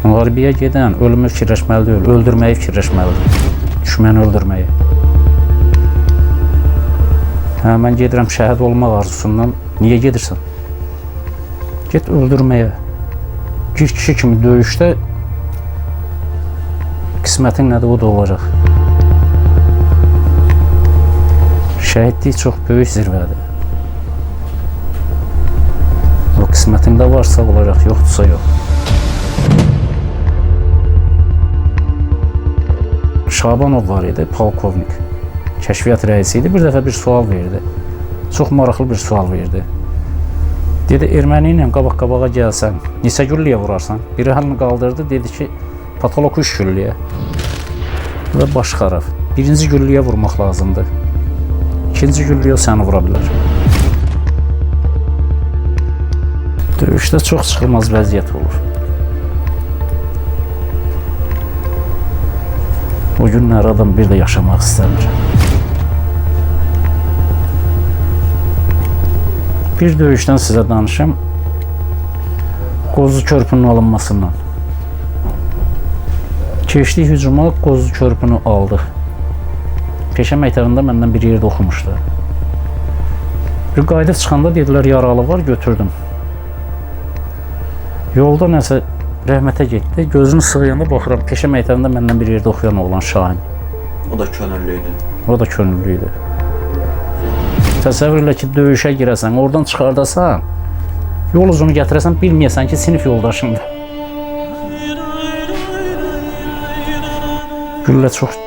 Müharibəyə gedən ölümü fikirləşməli deyil, öldürməyi fikirləşməlidir. Düşməni öldürməyi. Hə, mən gedirəm şəhid olmaq arzusundan. Niyə gedirsən? Get öldürməyə. Bir kişi kimi döyüşdə qismətin nədir, o da olacaq. Şəhidlik çox böyük zirvədir. O qismətində varsa olacaq, yoxdursa yox. Şabanov var idi, polkovnik. Kəşfiyyat rəisi idi. Bir dəfə bir sual verdi. Çox maraqlı bir sual verdi. Dedi, erməni ilə qabaq-qabağa gəlsən, neçə gülləyə vurarsan? Biri əlini qaldırdı, dedi ki, patolog 3 gülləyə. Və baş xarab. Birinci gülləyə vurmaq lazımdır. İkinci gülləyə səni vura bilər. Döyüşdə çox çıxılmaz vəziyyət olur. O günlər adam bir də yaşamaq istəmir. Bir döyüşdən sizə danışım. Qozlu körpünün alınmasından. Keçdik hücuma, Qozlu körpünü aldıq. Peşə məktəbində məndən bir yerdə oxumuşdu. Bir qayıdıb çıxanda dedilər, yaralı var, götürdüm. Yolda nəsə rəhmətə getdi. Gözünü sığıyanda baxıram, peşə məktəbində məndən bir yerdə oxuyan oğlan Şahin. O da könüllü idi. O da könüllü idi. Təsəvvür elə ki, döyüşə girəsən, oradan çıxardasan, yol uzunu gətirəsən, bilməyəsən ki, sinif yoldaşındır. Güllə çox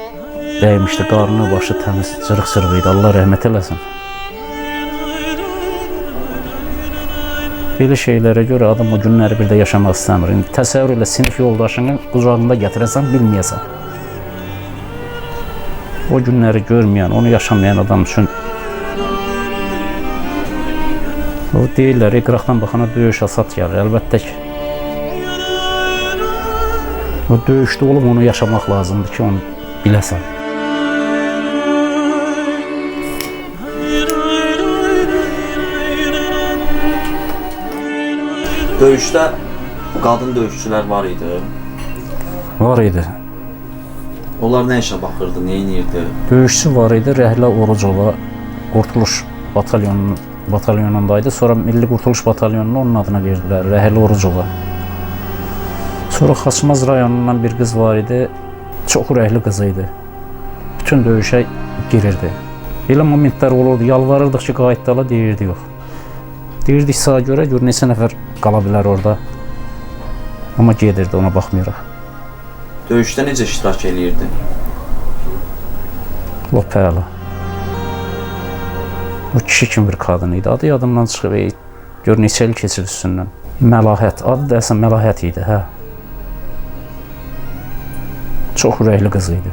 dəymişdi, qarnı, başı təmiz, cırıq-cırıq idi. Allah rəhmət eləsin. Belə şeylərə görə adam o günləri bir də yaşamaq istəmir. Təsəvvür elə sinif yoldaşını qucağında gətirəsən, bilməyəsən. O günləri görməyən, onu yaşamayan adam üçün o deyirlər, qıraqdan baxana döyüş asat gəlir, əlbəttə ki. O döyüşdə olub onu yaşamaq lazımdır ki, onu biləsən. Döyüşdə qadın döyüşçülər var idi. Var idi. Onlar nə işə baxırdı, nə edirdi? Döyüşçü var idi, Rəhlə Orucova, Qurtuluş batalyonundaydı. Sonra Milli Qurtuluş batalyonuna onun adına verdilər, Rəhlə Orucova. Sonra Xaçmaz rayonundan bir qız var idi, çox ürəkli qız idi. Bütün döyüşə girirdi. Elə momentlər olurdu, yalvarırdıq ki, qayıtdala, deyirdi yox. Deyirdik sağa görə, gör neçə nəfər qala bilər orada. Amma gedirdi, ona baxmayıraq. Döyüşdə necə iştirak eləyirdi? Lop əla. O kişi kimi bir qadın idi. Adı yadımdan çıxıb, gör neçə il keçir üstündən. Məlahət, adı da əsən Məlahət idi, hə. Çox ürəkli qız idi.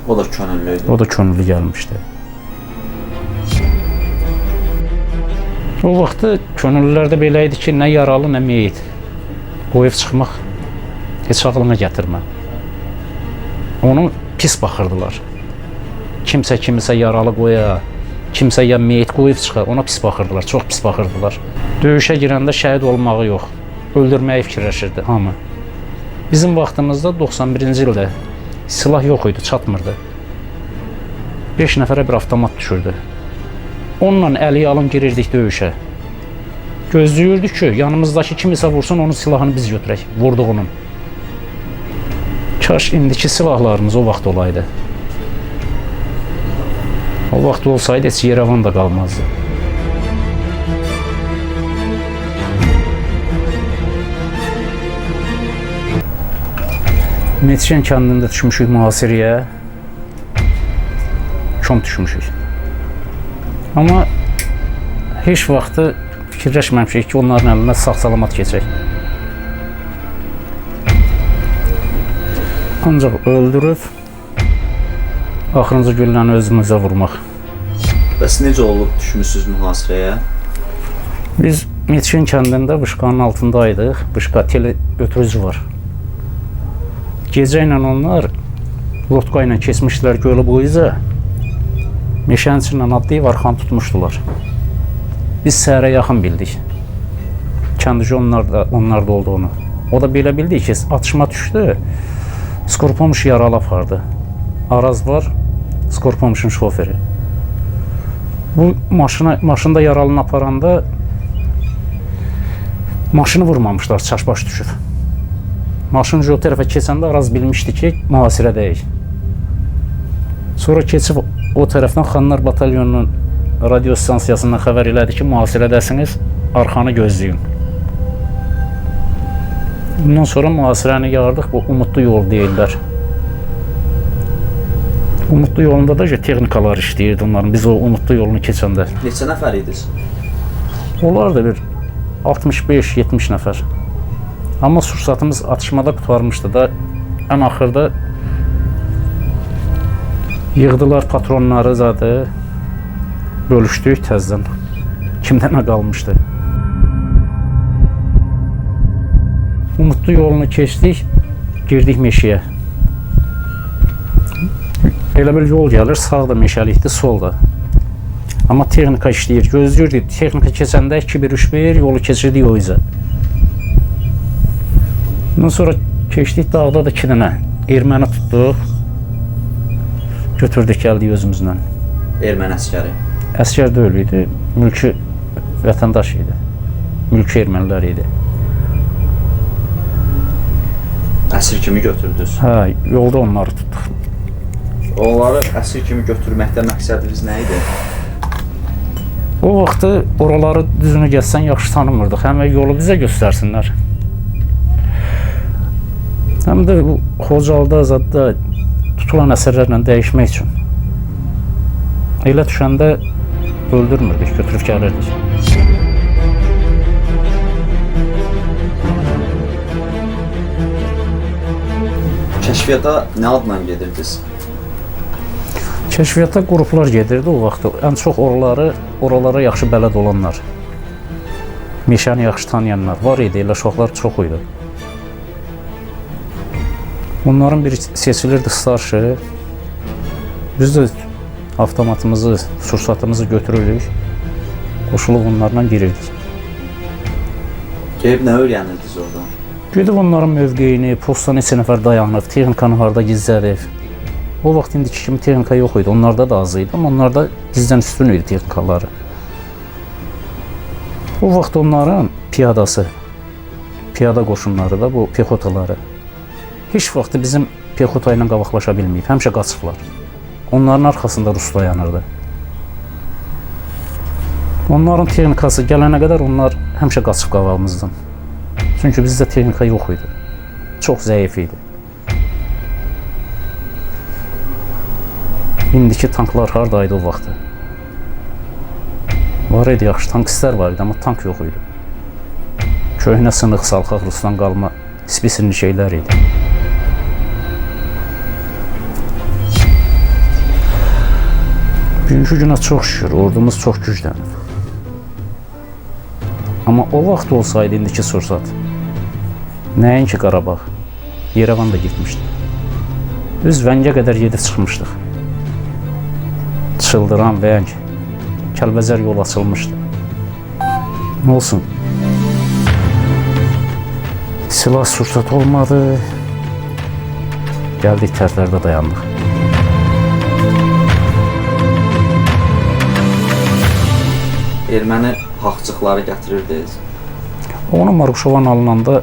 O da könüllü idi. O da könüllü gəlmişdi. O vaxtı könüllülərdə belə idi ki, nə yaralı, nə meyit. Qoyub çıxmaq heç ağlına gətirmə. Onu pis baxırdılar. Kimsə kimisə yaralı qoya, kimsə ya meyit qoyub çıxar, ona pis baxırdılar, çox pis baxırdılar. Döyüşə girəndə şəhid olmağı yox, öldürməyi fikirləşirdi hamı. Bizim vaxtımızda 91-ci ildə silah yox idi, çatmırdı. 5 nəfərə bir avtomat düşürdü. Onunla əli alın girirdik döyüşə. Gözləyirdik ki, yanımızdakı kimisə vursun, onun silahını biz götürək, vurduğunun. Kaş indiki silahlarımız o vaxt olaydı. O vaxt olsaydı heç Yerevan da qalmazdı. Meçken kəndində düşmüşük mühasirəyə. Çom düşmüşük. Amma heç vaxtı fikirləşməmişik ki, onların əlinə sağ-salamat keçək. Ancaq öldürüb, axırıncı gülləni özümüzə vurmaq. Bəs necə olub düşmüşsünüz mühasirəyə? Biz Meçken kəndində Bışqanın altındaydıq. Bışqa tele ötürücü var. Gecə ilə onlar lotka ilə keçmişdilər gölü boyuca. Meşənin içindən atlayıb arxan tutmuşdular. Biz səhərə yaxın bildik. Kəndici onlarda olduğunu. O da belə bildi ki, atışma düşdü. Skorpomuş yaralı apardı. Araz var, Skorpomuşun şoförü. Bu maşında yaralını aparanda maşını vurmamışlar, çaşbaş düşüb. Maşın o tərəfə keçəndə Araz bilmişdi ki, mühasirədəyik. Sonra keçib o tərəfdən Xanlar Batalyonunun radio stansiyasından xəbər elədi ki, mühasirədəsiniz, arxanı gözləyin. Bundan sonra mühasirəni yardıq, bu Umudlu yol deyirlər. Umudlu yolunda da texnikalar işləyirdi onların, biz o Umudlu yolunu keçəndə. Neçə nəfər idiniz? Onlar da bir 65-70 nəfər. Amma sursatımız atışmada qurtarmışdı da, ən axırda yığdılar patronları zadı, bölüşdük təzdən. Kimdə nə qalmışdı? Umudlu yolunu keçdik, girdik meşəyə. Elə bir yol gəlir, sağda meşəlikdir, solda. Amma texnika işləyir, gözləyirdik. Texnika keçəndə 2-1-3-1 yolu keçirdik o izə. Bundan sonra keçdik, dağda da 2 dənə erməni tutduq. Götürdük, gəldik özümüzlə. Erməni əskəri. Əskər deyil idi, mülki vətəndaş idi. Mülki ermənilər idi. Əsir kimi götürdünüz? Hə, yolda onları tutduq. Onları əsir kimi götürməkdə məqsədiniz nə idi? O vaxtı oraları düzünü gəzsən yaxşı tanımırdıq. Həm yolu bizə göstərsinlər. Həm də Xocalıda, Azadda tutulan əsərlərlə dəyişmək üçün. Elə düşəndə öldürmürdük, götürüb gəlirdik. Kəşfiyyata nə adla gedirdiniz? Kəşfiyyata qruplar gedirdi o vaxt. Ən çox oralara yaxşı bələd olanlar, meşəni yaxşı tanıyanlar var idi, elə uşaqlar çox idi. Onların biri seçilirdi starşı. Biz də avtomatımızı, sursatımızı götürürdük, qoşuluq onlarla girirdik. Gelib nə öyrənirdiniz oradan? Gedib onların mövqeyini, postda neçə nəfər dayanıb, texnikanı harda gizlədib. O vaxt indiki kimi texnika yox idi, onlarda da az idi, amma onlarda bizdən üstün idi texnikaları. O vaxt onların piyadası, piyada qoşunları da bu pexotaları heç vaxt bizim pexota ilə qabaqlaşa bilməyib, həmişə qaçıblar. Onların arxasında Rus dayanırdı. Onların texnikası gələnə qədər onlar həmişə qaçıb qabağımızdan. Çünki bizdə texnika yox idi, çox zəif idi. İndiki tanklar haradaydı o vaxtı? Var idi, yaxşı tankistlər var idi, amma tank yox idi. Köhnə sınıq, salxaq Rusdan qalma spesifik şeylər idi. Bugünkü günə çox şükür, ordumuz çox güclənib. Amma o vaxt olsaydı indiki sursat, nəinki Qarabağ, Yerevan da getmişdi. Biz Vəngə qədər gedib çıxmışdıq. Çıldıran Vəng, Kəlbəzər yol açılmışdı. Nə olsun? Silah sursat olmadı. Gəldik, tərlərdə dayandıq. Erməni haqçıqları gətirirdiniz. Onu Maruşovan alınanda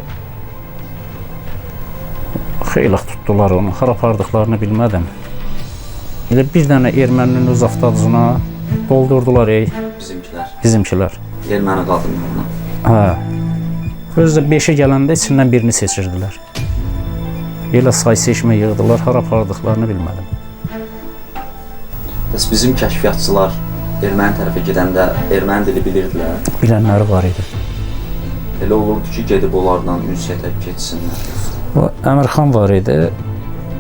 xeyli tutdular onu, harapardıqlarını bilmədim. Elə bir dənə erməninin öz avtobusuna doldurdular bizimkilər. Erməni qadınlarına. Hə. Özdə 5-ə gələndə içindən birini seçirdilər. Elə say seçmə yığdılar, harapardıqlarını bilmədim. Bəs bizim kəşfiyyatçılar erməni tərəfə gedəndə erməni dili bilirdilər? Bilənləri var idi. Elə olurdu ki, gedib onlarla ünsiyyətə keçsinlər. O Əmirxan var idi.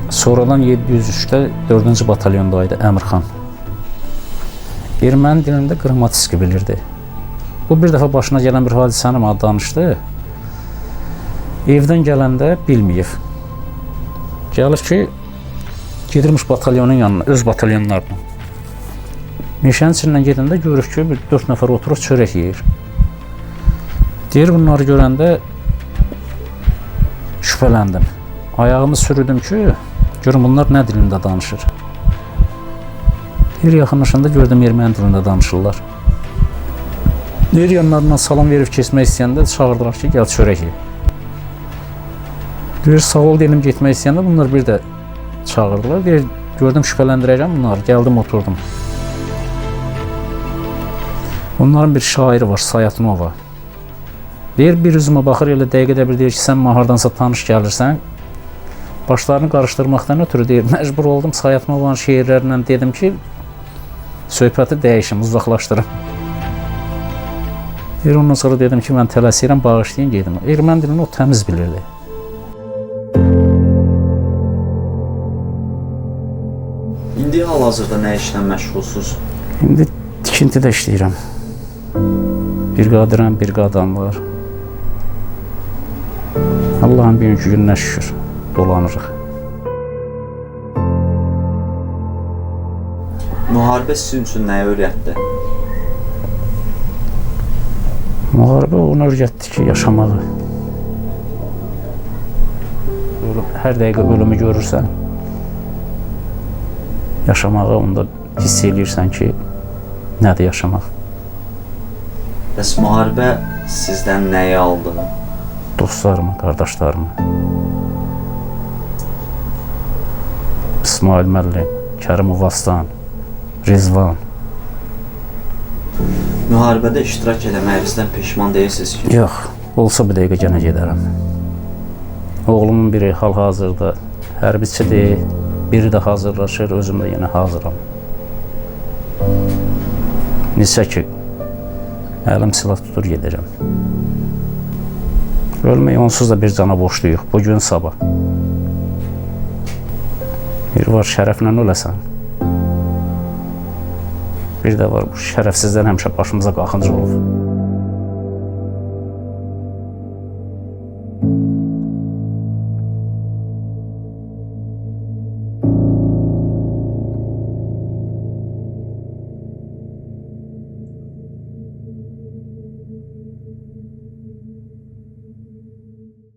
Sonradan 703-də 4-cü batalyondaydı Əmirxan. Erməni dilində qramatiski bilirdi. Bu bir dəfə başına gələn bir hadisəni mənə danışdı. Evdən gələndə bilməyib. Gəlir ki, gedirmiş batalyonun yanına, öz batalyonlarına. Meşənin içindən gedəndə görür ki, 4 nəfər oturub çörək yeyir. Deyir, bunları görəndə şübhələndim. Ayağımı sürüdüm ki, görüm bunlar nə dilində danışır. Bir yaxınlaşanda gördüm erməni dilində danışırlar. Deyir yanlarından salam verib keçmək istəyəndə çağırdılar ki, gəl çörək ye. Deyir sağ ol dedim getmək istəyəndə bunlar bir də çağırdılar. Deyir gördüm şübhələndirəcəm bunları. Gəldim oturdum. Onların bir şairi var, Sayatnova. Deyir bir üzümə baxır elə dəqiqədə bir deyir ki, sən hardansa tanış gəlirsən. Başlarını qarışdırmaqdan ötürü deyir, məcbur oldum Sayatnova'nın şeirlərindən dedim ki, söhbəti dəyişim, uzaqlaşdırım. Deyir ondan sonra dedim ki, mən tələsirəm, bağışlayın gedim. Erməni dilini o təmiz bilirdi. İndi hal-hazırda nə işlə məşğulsuz? İndi tikintidə işləyirəm. Bir qadirəm, bir qadam var. Allah'ın bugünkü gününə şükür, dolanırıq. Müharibə sizin üçün nəyi öyrətdi? Müharibə onu öyrətdi ki, yaşamağı. Hər dəqiqə ölümü görürsən, yaşamağı onda hiss edirsən ki, nədir yaşamaq. Bəs müharibə sizdən nəyi aldı? Dostlarımı, qardaşlarımı. İsmail Məlli, Kərim Uvastan, Rizvan. Müharibədə iştirak eləməyinizdən peşman deyilsiniz ki? Yox, olsa bir dəqiqə yenə gedərəm. Oğlumun biri hal-hazırda hərbiçidir, biri də hazırlaşır, özüm də yenə hazıram. Nisə ki, əlim silah tutur gedəcəm. Ölmək onsuz da bir cana boşluyuq, bugün sabah. Bir var şərəflə öləsən. Bir də var bu şərəfsizdən həmişə başımıza qalxıncı olub.